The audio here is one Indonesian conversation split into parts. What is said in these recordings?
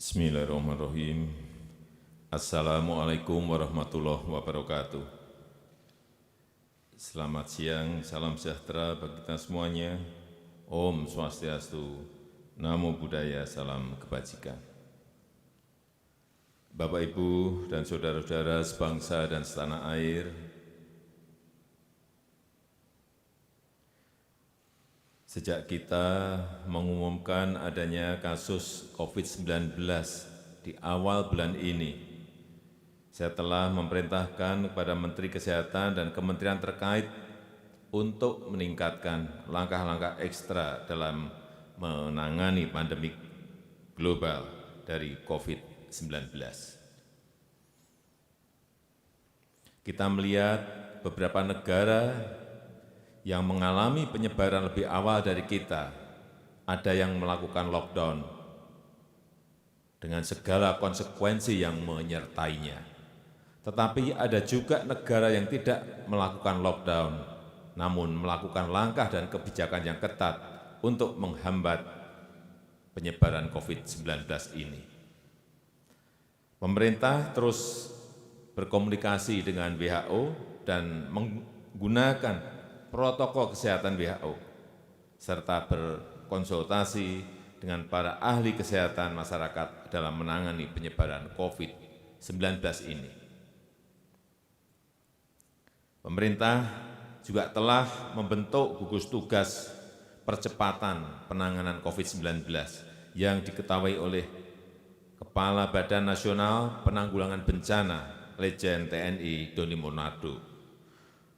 Bismillahirrahmanirrahim. Assalamualaikum warahmatullahi wabarakatuh. Selamat siang, salam sejahtera bagi kita semuanya. Om Swastiastu, Namo Buddhaya, salam kebajikan. Bapak, Ibu, dan saudara-saudara sebangsa dan setanah air, sejak kita mengumumkan adanya kasus COVID-19 di awal bulan ini, saya telah memerintahkan kepada Menteri Kesehatan dan kementerian terkait untuk meningkatkan langkah-langkah ekstra dalam menangani pandemi global dari COVID-19. Kita melihat beberapa negara yang mengalami penyebaran lebih awal dari kita, ada yang melakukan lockdown dengan segala konsekuensi yang menyertainya. Tetapi ada juga negara yang tidak melakukan lockdown, namun melakukan langkah dan kebijakan yang ketat untuk menghambat penyebaran COVID-19 ini. Pemerintah terus berkomunikasi dengan WHO dan menggunakan protokol kesehatan WHO, serta berkonsultasi dengan para ahli kesehatan masyarakat dalam menangani penyebaran COVID-19 ini. Pemerintah juga telah membentuk gugus tugas percepatan penanganan COVID-19 yang diketahui oleh Kepala Badan Nasional Penanggulangan Bencana, Letjen TNI Doni Monardo.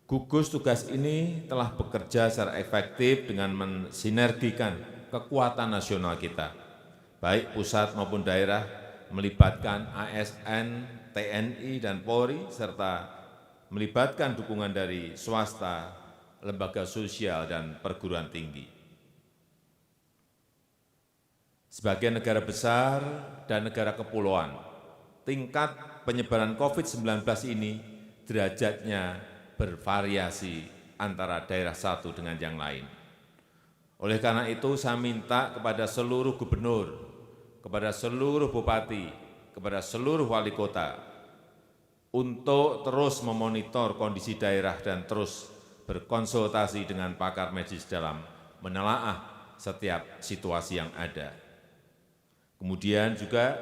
Gugus tugas ini telah bekerja secara efektif dengan mensinergikan kekuatan nasional kita, baik pusat maupun daerah, melibatkan ASN, TNI, dan Polri, serta melibatkan dukungan dari swasta, lembaga sosial, dan perguruan tinggi. Sebagai negara besar dan negara kepulauan, tingkat penyebaran COVID-19 ini derajatnya bervariasi antara daerah satu dengan yang lain. Oleh karena itu, saya minta kepada seluruh gubernur, kepada seluruh bupati, kepada seluruh wali kota, untuk terus memonitor kondisi daerah dan terus berkonsultasi dengan pakar medis dalam menelaah setiap situasi yang ada. Kemudian juga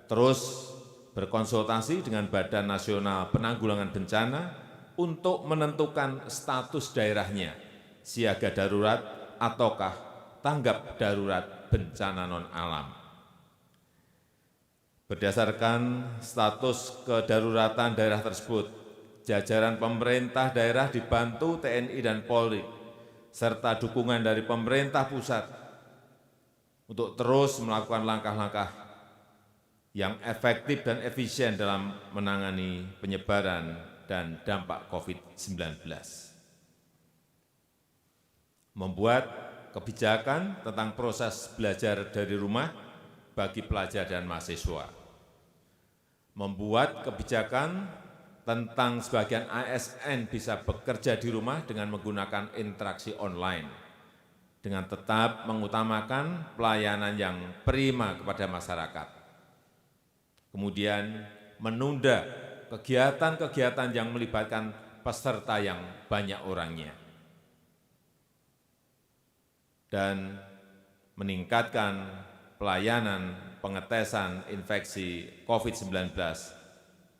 terus berkonsultasi dengan Badan Nasional Penanggulangan Bencana untuk menentukan status daerahnya, siaga darurat ataukah tanggap darurat bencana non-alam. Berdasarkan status kedaruratan daerah tersebut, jajaran pemerintah daerah dibantu TNI dan Polri, serta dukungan dari pemerintah pusat untuk terus melakukan langkah-langkah yang efektif dan efisien dalam menangani penyebaran dan dampak COVID-19. Membuat kebijakan tentang proses belajar dari rumah bagi pelajar dan mahasiswa. Membuat kebijakan tentang sebagian ASN bisa bekerja di rumah dengan menggunakan interaksi online, dengan tetap mengutamakan pelayanan yang prima kepada masyarakat. Kemudian menunda kegiatan-kegiatan yang melibatkan peserta yang banyak orangnya, dan meningkatkan pelayanan pengetesan infeksi COVID-19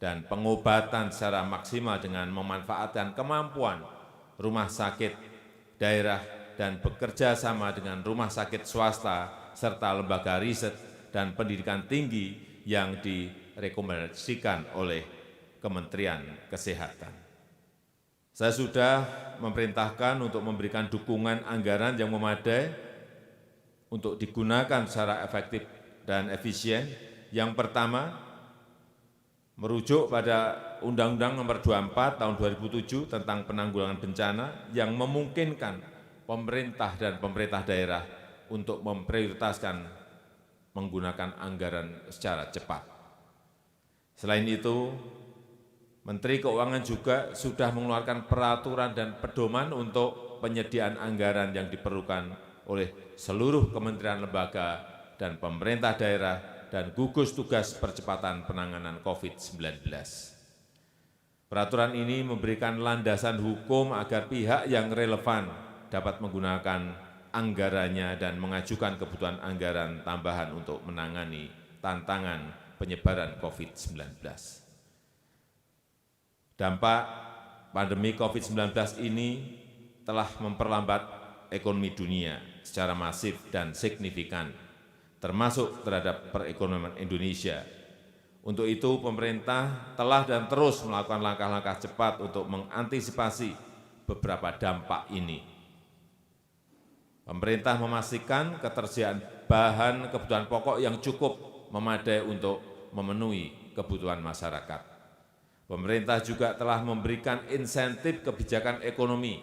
dan pengobatan secara maksimal dengan memanfaatkan kemampuan rumah sakit daerah dan bekerja sama dengan rumah sakit swasta serta lembaga riset dan pendidikan tinggi yang direkomendasikan oleh Kementerian Kesehatan. Saya sudah memerintahkan untuk memberikan dukungan anggaran yang memadai untuk digunakan secara efektif dan efisien. Yang pertama, merujuk pada Undang-Undang Nomor 24 Tahun 2007 tentang penanggulangan bencana yang memungkinkan pemerintah dan pemerintah daerah untuk memprioritaskan menggunakan anggaran secara cepat. Selain itu, Menteri Keuangan juga sudah mengeluarkan peraturan dan pedoman untuk penyediaan anggaran yang diperlukan oleh seluruh kementerian lembaga dan pemerintah daerah dan gugus tugas percepatan penanganan COVID-19. Peraturan ini memberikan landasan hukum agar pihak yang relevan dapat menggunakan anggarannya dan mengajukan kebutuhan anggaran tambahan untuk menangani tantangan penyebaran COVID-19. Dampak pandemi COVID-19 ini telah memperlambat ekonomi dunia secara masif dan signifikan, termasuk terhadap perekonomian Indonesia. Untuk itu, pemerintah telah dan terus melakukan langkah-langkah cepat untuk mengantisipasi beberapa dampak ini. Pemerintah memastikan ketersediaan bahan kebutuhan pokok yang cukup memadai untuk memenuhi kebutuhan masyarakat. Pemerintah juga telah memberikan insentif kebijakan ekonomi,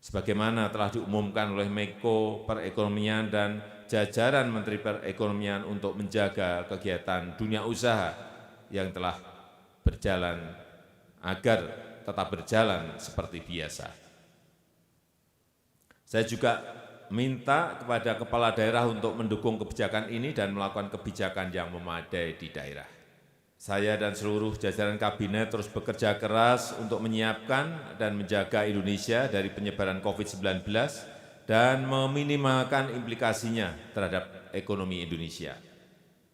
sebagaimana telah diumumkan oleh Menko Perekonomian dan jajaran Menteri Perekonomian untuk menjaga kegiatan dunia usaha yang telah berjalan agar tetap berjalan seperti biasa. Saya juga minta kepada kepala daerah untuk mendukung kebijakan ini dan melakukan kebijakan yang memadai di daerah. Saya dan seluruh jajaran kabinet terus bekerja keras untuk menyiapkan dan menjaga Indonesia dari penyebaran COVID-19 dan meminimalkan implikasinya terhadap ekonomi Indonesia.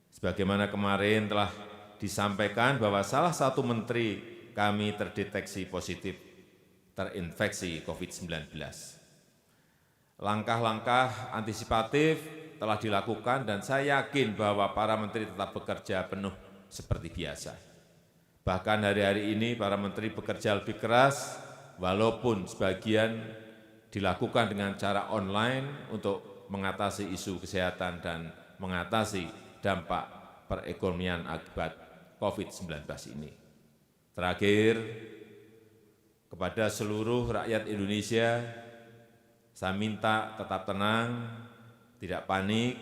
Sebagaimana kemarin telah disampaikan bahwa salah satu menteri kami terdeteksi positif terinfeksi COVID-19. Langkah-langkah antisipatif telah dilakukan dan saya yakin bahwa para menteri tetap bekerja penuh seperti biasa. Bahkan hari-hari ini para menteri bekerja lebih keras, walaupun sebagian dilakukan dengan cara online untuk mengatasi isu kesehatan dan mengatasi dampak perekonomian akibat COVID-19 ini. Terakhir, kepada seluruh rakyat Indonesia, saya minta tetap tenang, tidak panik,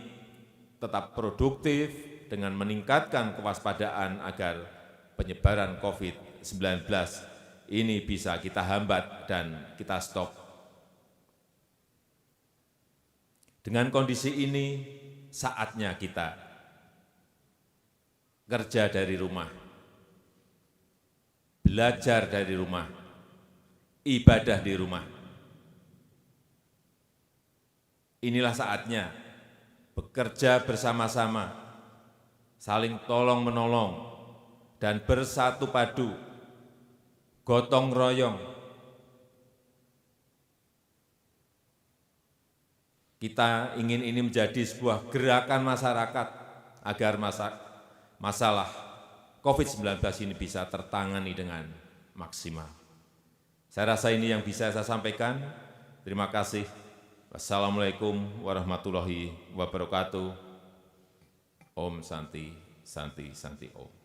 tetap produktif, dengan meningkatkan kewaspadaan agar penyebaran COVID-19 ini bisa kita hambat dan kita stop. Dengan kondisi ini, saatnya kita kerja dari rumah, belajar dari rumah, ibadah di rumah. Inilah saatnya bekerja bersama-sama, saling tolong-menolong, dan bersatu padu, gotong royong. Kita ingin ini menjadi sebuah gerakan masyarakat agar masalah COVID-19 ini bisa tertangani dengan maksimal. Saya rasa ini yang bisa saya sampaikan. Terima kasih. Wassalamualaikum warahmatullahi wabarakatuh. Om Santi, Santi, Santi Om.